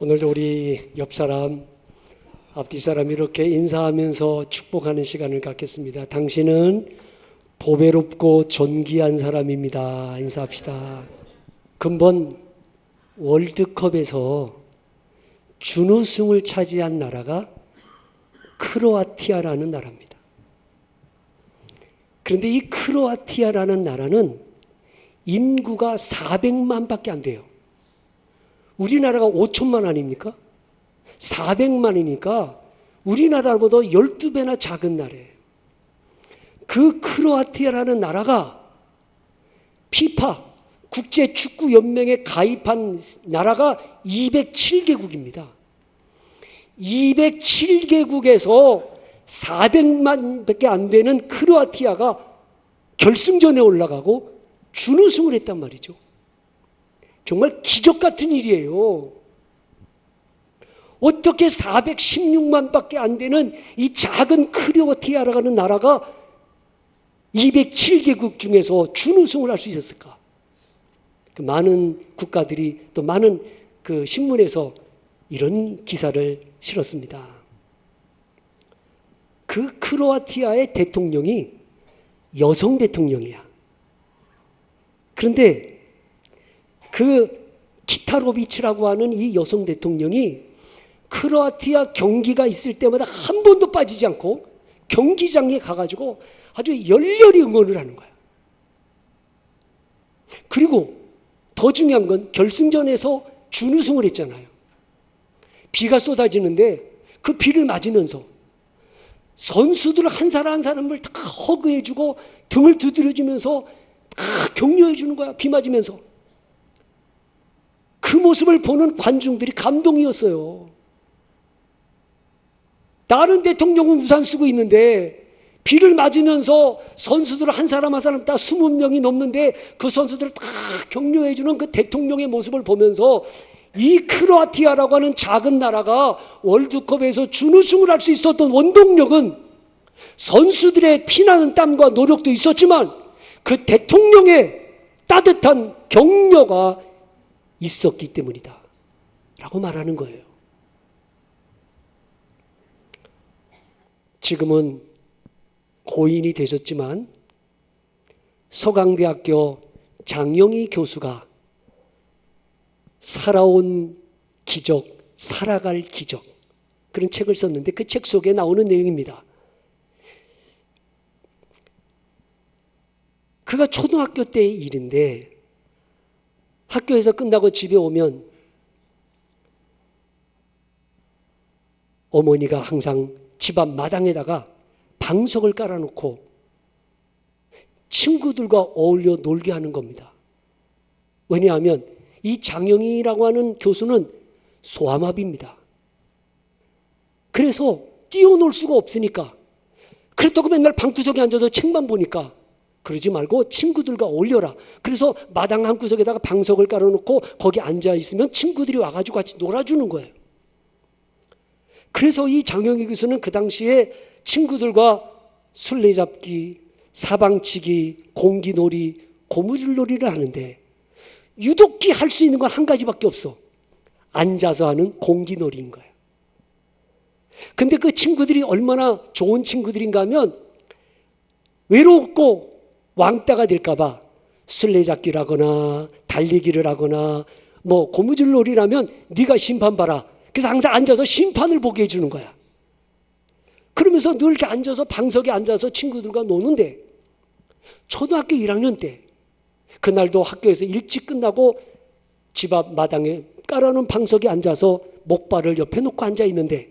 오늘도 우리 옆 사람, 앞뒤 사람 이렇게 인사하면서 축복하는 시간을 갖겠습니다. 당신은 보배롭고 존귀한 사람입니다. 인사합시다. 근본 월드컵에서 준우승을 차지한 나라가 크로아티아라는 나라입니다. 그런데 이 크로아티아라는 나라는 인구가 400만밖에 안 돼요. 우리나라가 5천만 아닙니까? 400만이니까 우리나라보다 12배나 작은 나라예요. 그 크로아티아라는 나라가 피파 국제축구연맹에 가입한 나라가 207개국입니다. 207개국에서 400만밖에 안 되는 크로아티아가 결승전에 올라가고 준우승을 했단 말이죠. 정말 기적 같은 일이에요. 어떻게 416만밖에 안 되는 이 작은 크로아티아라는 나라가 207개국 중에서 준우승을 할 수 있었을까? 그 많은 국가들이 또 많은 그 신문에서 이런 기사를 실었습니다. 그 크로아티아의 대통령이 여성 대통령이야. 그런데 그 키타로비치라고 하는 이 여성 대통령이 크로아티아 경기가 있을 때마다 한 번도 빠지지 않고 경기장에 가가지고 아주 열렬히 응원을 하는 거야. 그리고 더 중요한 건 결승전에서 준우승을 했잖아요. 비가 쏟아지는데 그 비를 맞으면서 선수들 한 사람 한 사람을 다 허그해주고 등을 두드려주면서 다 격려해주는 거야. 비 맞으면서. 그 모습을 보는 관중들이 감동이었어요. 다른 대통령은 우산 쓰고 있는데 비를 맞으면서 선수들 한 사람 한 사람 다 20명이 넘는데 그 선수들을 다 격려해주는 그 대통령의 모습을 보면서 이 크로아티아라고 하는 작은 나라가 월드컵에서 준우승을 할 수 있었던 원동력은 선수들의 피나는 땀과 노력도 있었지만 그 대통령의 따뜻한 격려가 있었기 때문이다. 라고 말하는 거예요. 지금은 고인이 되셨지만 서강대학교 장영희 교수가 살아온 기적, 살아갈 기적 그런 책을 썼는데 그 책 속에 나오는 내용입니다. 그가 초등학교 때의 일인데 학교에서 끝나고 집에 오면 어머니가 항상 집 앞 마당에다가 방석을 깔아놓고 친구들과 어울려 놀게 하는 겁니다. 왜냐하면 이 장영희라고 하는 교수는 소아마비입니다. 그래서 뛰어놀 수가 없으니까 그렇다고 맨날 방구석에 앉아서 책만 보니까 그러지 말고 친구들과 어울려라. 그래서 마당 한 구석에다가 방석을 깔아놓고 거기 앉아있으면 친구들이 와가지고 같이 놀아주는 거예요. 그래서 이 장영희 교수는 그 당시에 친구들과 술래잡기, 사방치기, 공기놀이, 고무줄놀이를 하는데 유독히 할 수 있는 건 한 가지밖에 없어. 앉아서 하는 공기놀이인 거예요. 근데 그 친구들이 얼마나 좋은 친구들인가 하면 외롭고 왕따가 될까봐 술래잡기라거나 달리기를 하거나 뭐 고무줄놀이라면 네가 심판 봐라. 그래서 항상 앉아서 심판을 보게 해주는 거야. 그러면서 늘 이렇게 앉아서 방석에 앉아서 친구들과 노는데 초등학교 1학년 때 그날도 학교에서 일찍 끝나고 집 앞 마당에 깔아놓은 방석에 앉아서 목발을 옆에 놓고 앉아 있는데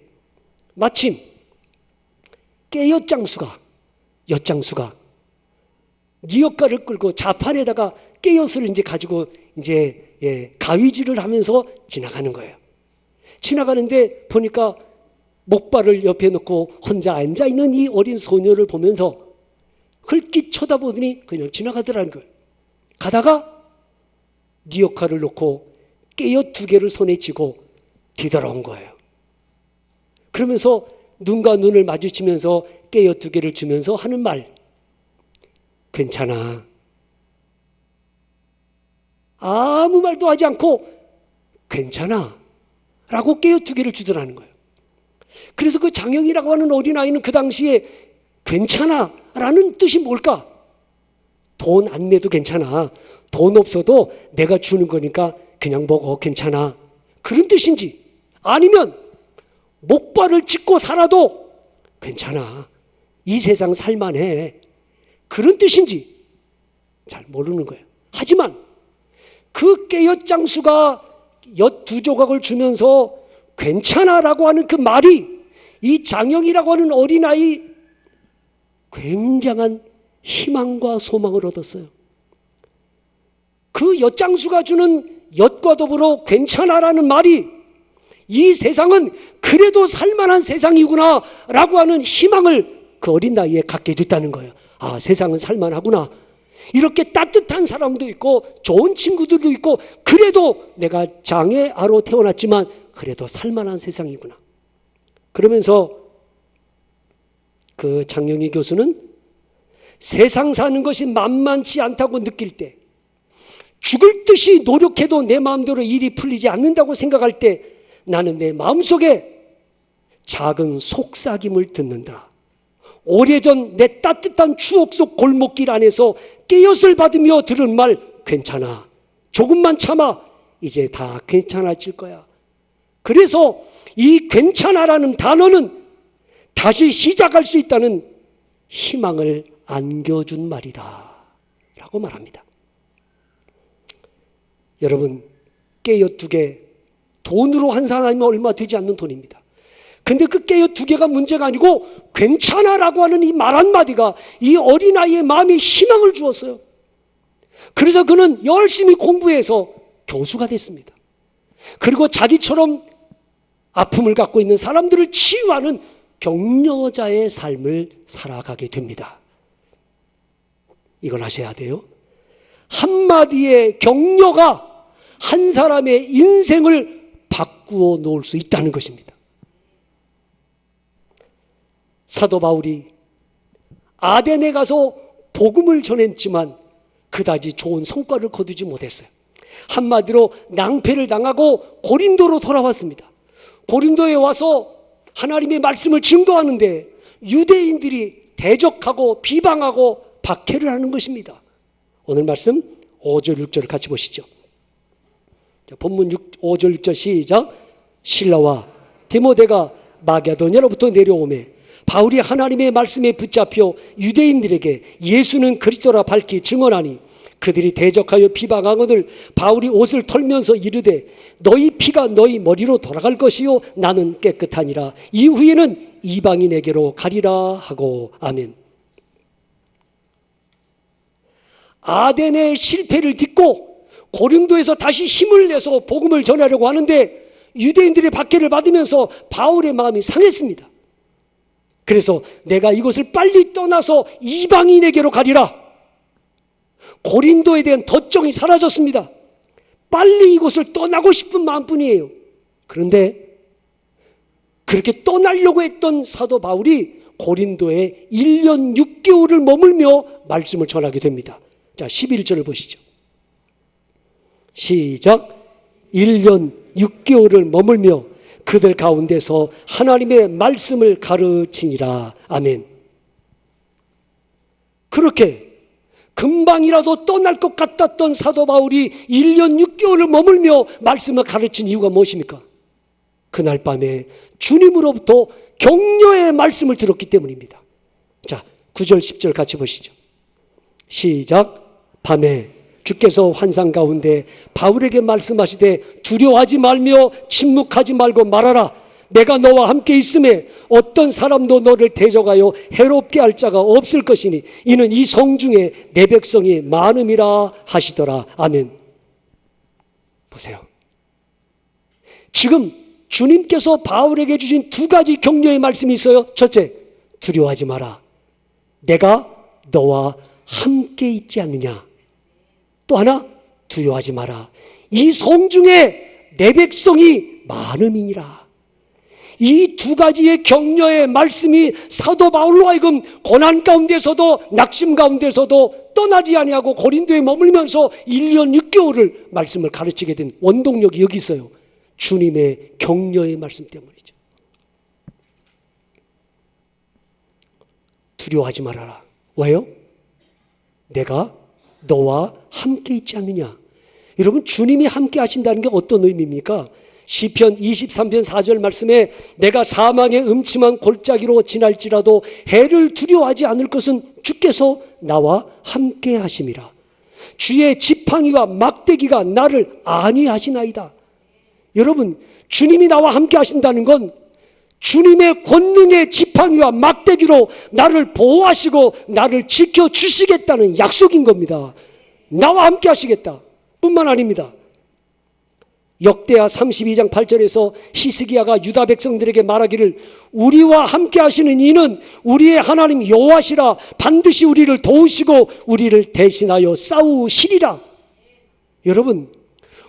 마침 깨엿장수가 니엇가를 끌고 자판에다가 깨엿을 이제 가지고 이제 가위질을 하면서 지나가는 거예요. 지나가는데 보니까 목발을 옆에 놓고 혼자 앉아있는 이 어린 소녀를 보면서 흘낏 쳐다보더니 그냥 지나가더라는 거예요. 가다가 니엇가를 놓고 깨엿 2개를 손에 쥐고 뒤돌아온 거예요. 그러면서 눈과 눈을 마주치면서 깨엿 2개를 주면서 하는 말. 괜찮아. 아무 말도 하지 않고 괜찮아 라고 깨어투기를 주더라는 거예요. 그래서 그 장영이라고 하는 어린아이는 그 당시에 괜찮아 라는 뜻이 뭘까? 돈 안 내도 괜찮아. 돈 없어도 내가 주는 거니까 그냥 먹어. 괜찮아. 그런 뜻인지, 아니면 목발을 짚고 살아도 괜찮아. 이 세상 살만해. 그런 뜻인지 잘 모르는 거예요. 하지만 그 깨엿 장수가 엿 2조각을 주면서 괜찮아라고 하는 그 말이 이 장영이라고 하는 어린아이 굉장한 희망과 소망을 얻었어요. 그 엿장수가 주는 엿과 더불어 괜찮아라는 말이 이 세상은 그래도 살만한 세상이구나 라고 하는 희망을 그 어린 나이에 갖게 됐다는 거예요. 아, 세상은 살만하구나. 이렇게 따뜻한 사람도 있고 좋은 친구들도 있고 그래도 내가 장애아로 태어났지만 그래도 살만한 세상이구나. 그러면서 그 장영희 교수는 세상 사는 것이 만만치 않다고 느낄 때, 죽을 듯이 노력해도 내 마음대로 일이 풀리지 않는다고 생각할 때 나는 내 마음속에 작은 속삭임을 듣는다. 오래전 내 따뜻한 추억 속 골목길 안에서 깨엿을 받으며 들은 말, 괜찮아. 조금만 참아. 이제 다 괜찮아질 거야. 그래서 이 괜찮아라는 단어는 다시 시작할 수 있다는 희망을 안겨준 말이다 라고 말합니다. 여러분, 깨엿 2개, 돈으로 환산하면 얼마 되지 않는 돈입니다. 근데 그 깨엿 2개가 문제가 아니고 괜찮아라고 하는 이 말 한마디가 이 어린아이의 마음에 희망을 주었어요. 그래서 그는 열심히 공부해서 교수가 됐습니다. 그리고 자기처럼 아픔을 갖고 있는 사람들을 치유하는 격려자의 삶을 살아가게 됩니다. 이걸 아셔야 돼요. 한마디의 격려가 한 사람의 인생을 바꾸어 놓을 수 있다는 것입니다. 사도 바울이 아덴에 가서 복음을 전했지만 그다지 좋은 성과를 거두지 못했어요. 한마디로 낭패를 당하고 고린도로 돌아왔습니다. 고린도에 와서 하나님의 말씀을 증거하는데 유대인들이 대적하고 비방하고 박해를 하는 것입니다. 오늘 말씀 5절 6절 같이 보시죠. 자, 본문 5절 6절 시작. 실라와 디모데가 마게도냐로부터 내려오매 바울이 하나님의 말씀에 붙잡혀 유대인들에게 예수는 그리스도라 밝히 증언하니 그들이 대적하여 비방하거늘 바울이 옷을 털면서 이르되 너희 피가 너희 머리로 돌아갈 것이요 나는 깨끗하니라. 이후에는 이방인에게로 가리라 하고. 아멘. 아덴의 실패를 딛고 고린도에서 다시 힘을 내서 복음을 전하려고 하는데 유대인들의 박해를 받으면서 바울의 마음이 상했습니다. 그래서 내가 이곳을 빨리 떠나서 이방인에게로 가리라. 고린도에 대한 덧정이 사라졌습니다. 빨리 이곳을 떠나고 싶은 마음뿐이에요. 그런데 그렇게 떠나려고 했던 사도 바울이 고린도에 1년 6개월을 머물며 말씀을 전하게 됩니다. 자, 11절을 보시죠. 시작. 1년 6개월을 머물며 그들 가운데서 하나님의 말씀을 가르치니라. 아멘. 그렇게 금방이라도 떠날 것 같았던 사도 바울이 1년 6개월을 머물며 말씀을 가르친 이유가 무엇입니까? 그날 밤에 주님으로부터 격려의 말씀을 들었기 때문입니다. 자, 9절 10절 같이 보시죠. 시작. 밤에 주께서 환상 가운데 바울에게 말씀하시되 두려워하지 말며 침묵하지 말고 말하라. 내가 너와 함께 있음에 어떤 사람도 너를 대적하여 해롭게 할 자가 없을 것이니 이는 이 성중에 내 백성이 많음이라 하시더라. 아멘. 보세요. 지금 주님께서 바울에게 주신 2가지 격려의 말씀이 있어요. 첫째, 두려워하지 마라. 내가 너와 함께 있지 않느냐. 또 하나, 두려워하지 마라. 이 성중에 내 백성이 많음이니라. 이 2가지의 격려의 말씀이 사도 바울로 하여금 고난 가운데서도 낙심 가운데서도 떠나지 아니하고 고린도에 머물면서 1년 6개월을 말씀을 가르치게 된 원동력이 여기 있어요. 주님의 격려의 말씀 때문이죠. 두려워하지 말아라. 왜요? 내가 너와 함께 있지 않느냐. 여러분, 주님이 함께 하신다는 게 어떤 의미입니까? 시편 23편 4절 말씀에 내가 사망의 음침한 골짜기로 지날지라도 해를 두려워하지 않을 것은 주께서 나와 함께 하심이라. 주의 지팡이와 막대기가 나를 안위하시나이다. 여러분, 주님이 나와 함께 하신다는 건 주님의 권능의 지팡이와 막대기로 나를 보호하시고 나를 지켜주시겠다는 약속인 겁니다. 나와 함께 하시겠다 뿐만 아닙니다. 역대하 32장 8절에서 히스기야가 유다 백성들에게 말하기를 우리와 함께 하시는 이는 우리의 하나님 여호와시라. 반드시 우리를 도우시고 우리를 대신하여 싸우시리라. 여러분,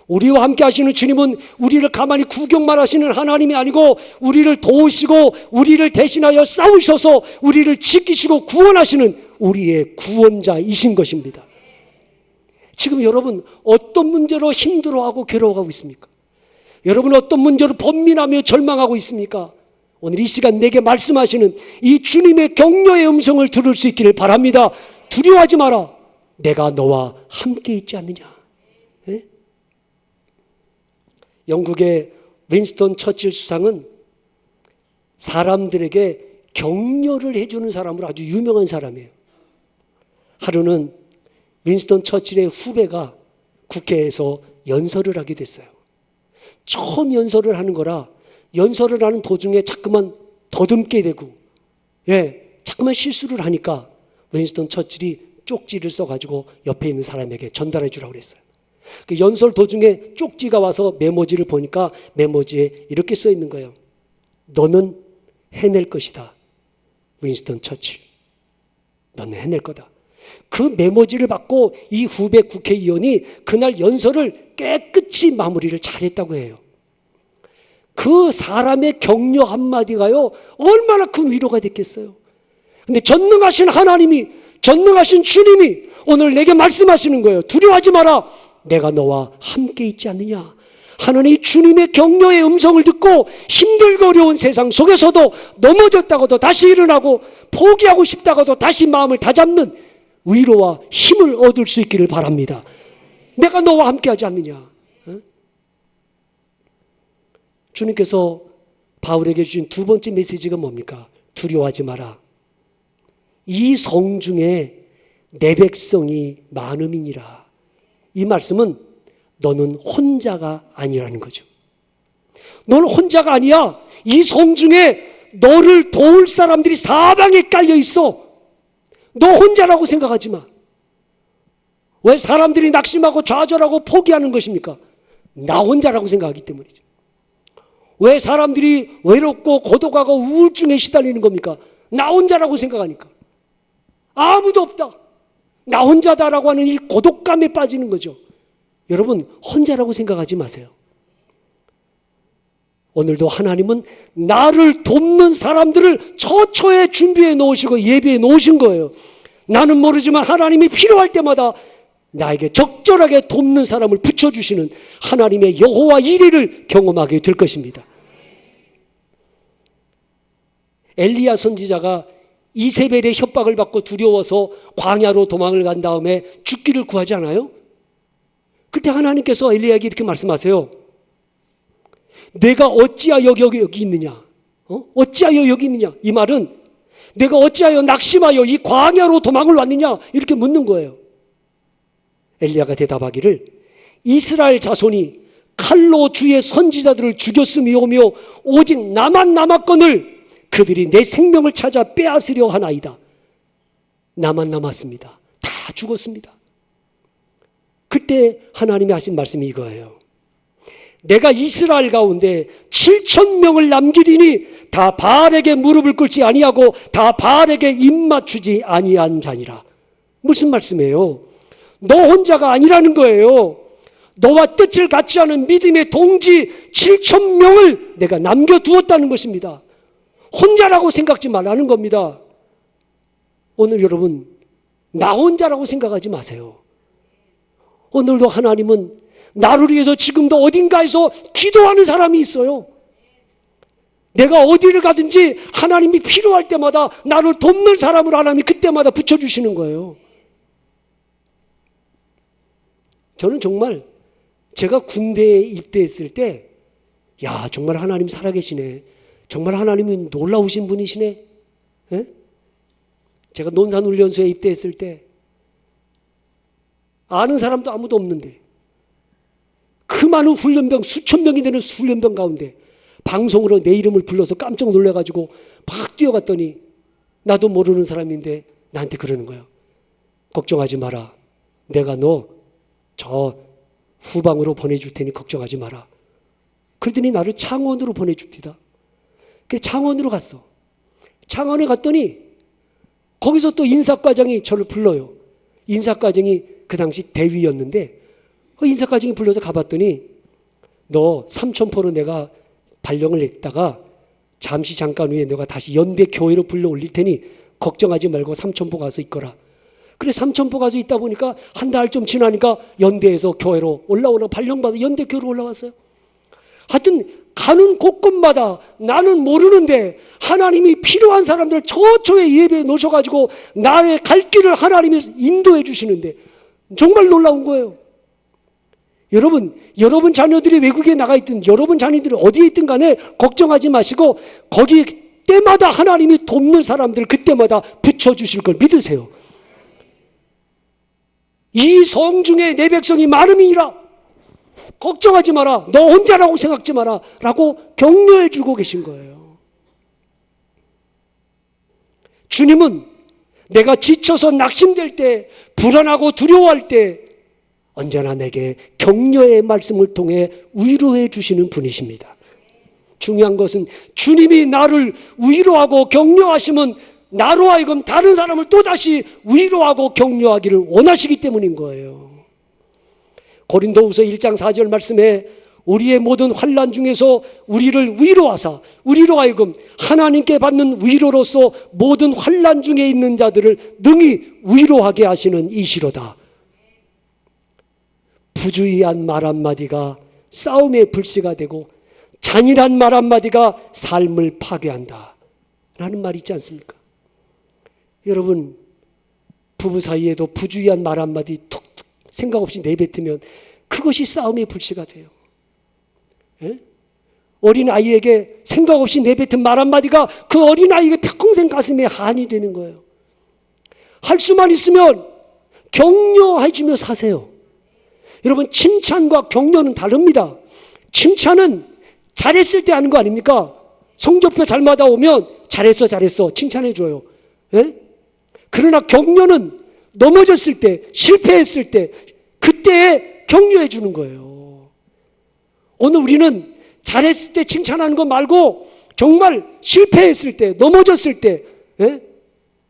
우리와 함께 하시는 주님은 우리를 가만히 구경만 하시는 하나님이 아니고 우리를 도우시고 우리를 대신하여 싸우셔서 우리를 지키시고 구원하시는 우리의 구원자이신 것입니다. 지금 여러분 어떤 문제로 힘들어하고 괴로워하고 있습니까? 여러분 어떤 문제로 번민하며 절망하고 있습니까? 오늘 이 시간 내게 말씀하시는 이 주님의 격려의 음성을 들을 수 있기를 바랍니다. 두려워하지 마라. 내가 너와 함께 있지 않느냐. 네? 영국의 윈스턴 처칠 수상은 사람들에게 격려를 해주는 사람으로 아주 유명한 사람이에요. 하루는 윈스턴 처칠의 후배가 국회에서 연설을 하게 됐어요. 처음 연설을 하는 거라 연설을 하는 도중에 자꾸만 더듬게 되고 자꾸만 실수를 하니까 윈스턴 처칠이 쪽지를 써가지고 옆에 있는 사람에게 전달해 주라고 그랬어요. 그 연설 도중에 쪽지가 와서 메모지를 보니까 메모지에 이렇게 써 있는 거예요. 너는 해낼 것이다. 윈스턴 처칠. 너는 해낼 거다. 그 메모지를 받고 이 후배 국회의원이 그날 연설을 깨끗이 마무리를 잘했다고 해요. 그 사람의 격려 한마디가요 얼마나 큰 위로가 됐겠어요. 근데 전능하신 하나님이, 전능하신 주님이 오늘 내게 말씀하시는 거예요. 두려워하지 마라. 내가 너와 함께 있지 않느냐. 하나님 주님의 격려의 음성을 듣고 힘들고 어려운 세상 속에서도 넘어졌다가도 다시 일어나고 포기하고 싶다가도 다시 마음을 다잡는 위로와 힘을 얻을 수 있기를 바랍니다. 내가 너와 함께 하지 않느냐. 주님께서 바울에게 주신 두 번째 메시지가 뭡니까? 두려워하지 마라. 이 성 중에 내 백성이 많음이니라. 이 말씀은 너는 혼자가 아니라는 거죠. 너는 혼자가 아니야. 이 성 중에 너를 도울 사람들이 사방에 깔려 있어. 너 혼자라고 생각하지 마. 왜 사람들이 낙심하고 좌절하고 포기하는 것입니까? 나 혼자라고 생각하기 때문이죠. 왜 사람들이 외롭고 고독하고 우울증에 시달리는 겁니까? 나 혼자라고 생각하니까. 아무도 없다. 나 혼자다라고 하는 이 고독감에 빠지는 거죠. 여러분 혼자라고 생각하지 마세요. 오늘도 하나님은 나를 돕는 사람들을 처처에 준비해 놓으시고 예비해 놓으신 거예요. 나는 모르지만 하나님이 필요할 때마다 나에게 적절하게 돕는 사람을 붙여주시는 하나님의 여호와 이레를 경험하게 될 것입니다. 엘리야 선지자가 이세벨의 협박을 받고 두려워서 광야로 도망을 간 다음에 죽기를 구하지 않아요? 그때 하나님께서 엘리야에게 이렇게 말씀하세요. 내가 어찌하여 여기 있느냐? 어찌하여 여기 있느냐? 이 말은 내가 어찌하여 낙심하여 이 광야로 도망을 왔느냐? 이렇게 묻는 거예요. 엘리야가 대답하기를 이스라엘 자손이 칼로 주의 선지자들을 죽였음이오며 오직 나만 남았거늘 그들이 내 생명을 찾아 빼앗으려 하나이다. 나만 남았습니다. 다 죽었습니다. 그때 하나님이 하신 말씀이 이거예요. 내가 이스라엘 가운데 7,000명을 남기리니 다 바알에게 무릎을 꿇지 아니하고 다 바알에게 입맞추지 아니한 자니라. 무슨 말씀이에요? 너 혼자가 아니라는 거예요. 너와 뜻을 같이 하는 믿음의 동지 7,000명을 내가 남겨두었다는 것입니다. 혼자라고 생각지 말라는 겁니다. 오늘 여러분 나 혼자라고 생각하지 마세요. 오늘도 하나님은 나를 위해서 지금도 어딘가에서 기도하는 사람이 있어요. 내가 어디를 가든지 하나님이 필요할 때마다 나를 돕는 사람을 하나님이 그때마다 붙여주시는 거예요. 저는 정말 제가 군대에 입대했을 때, 야, 정말 하나님 살아계시네. 정말 하나님은 놀라우신 분이시네. 에? 제가 논산훈련소에 입대했을 때 아는 사람도 아무도 없는데 그 많은 훈련병, 수천 명이 되는 훈련병 가운데 방송으로 내 이름을 불러서 깜짝 놀라가지고 막 뛰어갔더니 나도 모르는 사람인데 나한테 그러는 거예요. 걱정하지 마라. 내가 너 저 후방으로 보내줄 테니 걱정하지 마라. 그러더니 나를 창원으로 보내줍니다. 그 창원으로 갔어. 창원에 갔더니 거기서 또 인사과장이 저를 불러요. 인사과장이 그 당시 대위였는데 인사과장이 불러서 가봤더니 너 삼천포로 내가 발령을 했다가 잠시 잠깐 후에 내가 다시 연대 교회로 불러 올릴 테니 걱정하지 말고 삼천포 가서 있거라. 그래 삼천포 가서 있다 보니까 한 달 좀 지나니까 연대에서 교회로 올라오나 발령받아 연대 교회로 올라왔어요. 하여튼 가는 곳곳마다 나는 모르는데 하나님이 필요한 사람들 저초에 예배에 놓으셔가지고 나의 갈 길을 하나님이 인도해 주시는데 정말 놀라운 거예요. 여러분 자녀들이 외국에 나가 있든 여러분 자녀들이 어디에 있든 간에 걱정하지 마시고 거기 때마다 하나님이 돕는 사람들 그때마다 붙여주실 걸 믿으세요. 이 성중에 내 백성이 많음이니라. 걱정하지 마라. 너 혼자라고 생각지 마라. 라고 격려해 주고 계신 거예요. 주님은 내가 지쳐서 낙심될 때, 불안하고 두려워할 때 언제나 내게 격려의 말씀을 통해 위로해 주시는 분이십니다. 중요한 것은 주님이 나를 위로하고 격려하시면 나로 하여금 다른 사람을 또다시 위로하고 격려하기를 원하시기 때문인 거예요. 고린도후서 1장 4절 말씀에 우리의 모든 환난 중에서 우리를 위로하사 우리로 하여금 하나님께 받는 위로로서 모든 환난 중에 있는 자들을 능히 위로하게 하시는 이시로다. 부주의한 말 한마디가 싸움의 불씨가 되고 잔인한 말 한마디가 삶을 파괴한다. 라는 말이 있지 않습니까? 여러분 부부 사이에도 부주의한 말 한마디 툭툭 생각 없이 내뱉으면 그것이 싸움의 불씨가 돼요. 예? 어린아이에게 생각 없이 내뱉은 말 한마디가 그 어린아이에게 평생 가슴에 한이 되는 거예요. 할 수만 있으면 격려해주며 사세요. 여러분 칭찬과 격려는 다릅니다. 칭찬은 잘했을 때 하는 거 아닙니까? 성적표 잘 받아오면 잘했어 칭찬해줘요. 예? 그러나 격려는 넘어졌을 때 실패했을 때 그때에 격려해 주는 거예요. 오늘 우리는 잘했을 때 칭찬하는 거 말고 정말 실패했을 때 넘어졌을 때 예?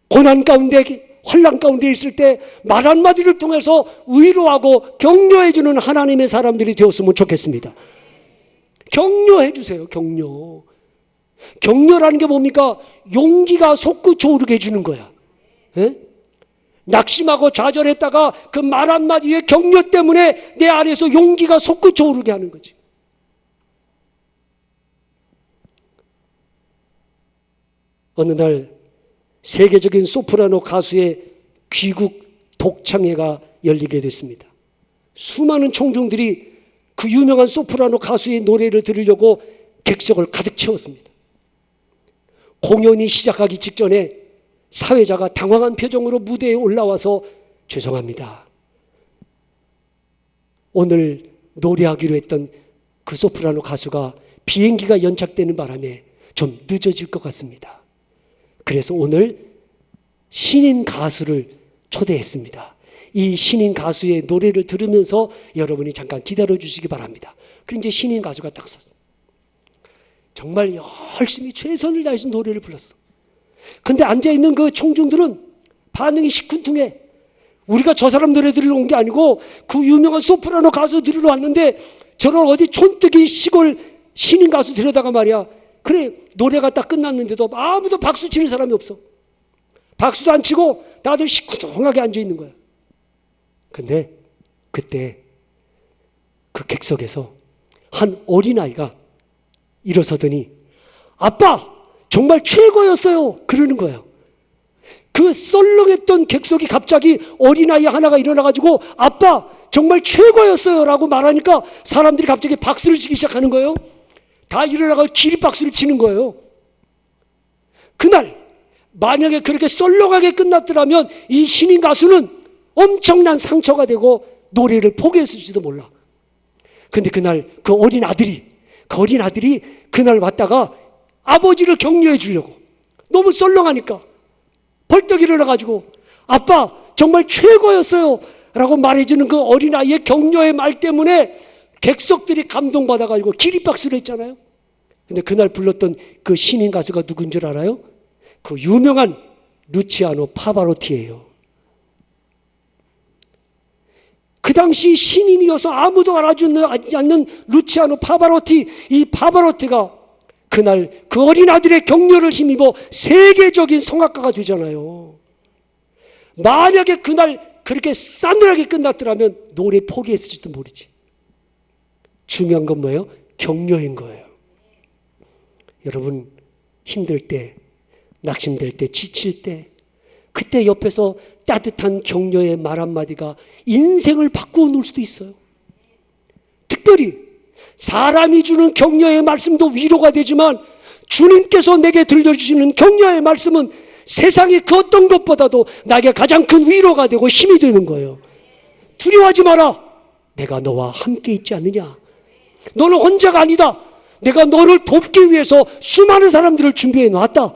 고난 가운데 환난 가운데 있을 때 말 한마디를 통해서 위로하고 격려해 주는 하나님의 사람들이 되었으면 좋겠습니다. 격려해 주세요. 격려라는 게 뭡니까? 용기가 솟구쳐 오르게 해주는 거야. 예? 낙심하고 좌절했다가 그 말 한마디의 격려 때문에 내 안에서 용기가 솟구쳐 오르게 하는 거지. 어느 날 세계적인 소프라노 가수의 귀국 독창회가 열리게 됐습니다. 수많은 청중들이 그 유명한 소프라노 가수의 노래를 들으려고 객석을 가득 채웠습니다. 공연이 시작하기 직전에 사회자가 당황한 표정으로 무대에 올라와서 죄송합니다. 오늘 노래하기로 했던 그 소프라노 가수가 비행기가 연착되는 바람에 좀 늦어질 것 같습니다. 그래서 오늘 신인 가수를 초대했습니다. 이 신인 가수의 노래를 들으면서 여러분이 잠깐 기다려 주시기 바랍니다. 그럼 이제 신인 가수가 딱 섰어. 정말 열심히 최선을 다해서 노래를 불렀어. 근데 앉아있는 그 청중들은 반응이 시큰둥해. 우리가 저 사람 노래 들으러 온 게 아니고 그 유명한 소프라노 가수 들으러 왔는데 저런 어디 촌뜨기 시골 신인 가수 들여다가 말이야. 그래 노래가 딱 끝났는데도 아무도 박수 치는 사람이 없어. 박수도 안 치고 다들 시큰둥하게 앉아있는 거야. 근데 그때 그 객석에서 한 어린아이가 일어서더니 아빠 정말 최고였어요 그러는 거예요. 그 썰렁했던 객석이 갑자기 어린아이 하나가 일어나가지고 아빠 정말 최고였어요 라고 말하니까 사람들이 갑자기 박수를 치기 시작하는 거예요. 다 일어나가지고 기립박수를 치는 거예요. 그날 만약에 그렇게 썰렁하게 끝났더라면 이 신인 가수는 엄청난 상처가 되고 노래를 포기했을지도 몰라. 근데 그날 그 어린 아들이 그날 왔다가 아버지를 격려해 주려고 너무 썰렁하니까 벌떡 일어나가지고 아빠 정말 최고였어요 라고 말해주는 그 어린아이의 격려의 말 때문에 객석들이 감동받아가지고 기립박수를 했잖아요. 근데 그날 불렀던 그 신인 가수가 누군 줄 알아요? 그 유명한 루치아노 파바로티예요. 그 당시 신인이어서 아무도 알아주지 않는 루치아노 파바로티, 이 파바로티가 그날 그 어린 아들의 격려를 힘입어 세계적인 성악가가 되잖아요. 만약에 그날 그렇게 싸늘하게 끝났더라면 노래 포기했을지도 모르지. 중요한 건 뭐예요? 격려인 거예요. 여러분 힘들 때, 낙심될 때, 지칠 때 그때 옆에서 따뜻한 격려의 말 한마디가 인생을 바꾸어 놓을 수도 있어요. 특별히 사람이 주는 격려의 말씀도 위로가 되지만 주님께서 내게 들려주시는 격려의 말씀은 세상의 그 어떤 것보다도 나에게 가장 큰 위로가 되고 힘이 되는 거예요. 두려워하지 마라. 내가 너와 함께 있지 않느냐. 너는 혼자가 아니다. 내가 너를 돕기 위해서 수많은 사람들을 준비해 놨다.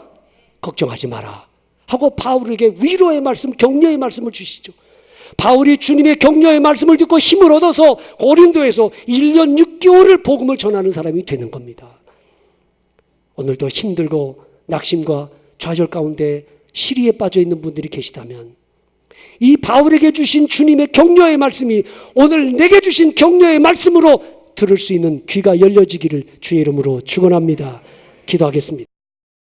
걱정하지 마라. 하고 바울에게 위로의 말씀, 격려의 말씀을 주시죠. 바울이 주님의 격려의 말씀을 듣고 힘을 얻어서 고린도에서 1년 6개월을 복음을 전하는 사람이 되는 겁니다. 오늘도 힘들고 낙심과 좌절 가운데 시리에 빠져 있는 분들이 계시다면 이 바울에게 주신 주님의 격려의 말씀이 오늘 내게 주신 격려의 말씀으로 들을 수 있는 귀가 열려지기를 주의 이름으로 축원합니다. 기도하겠습니다.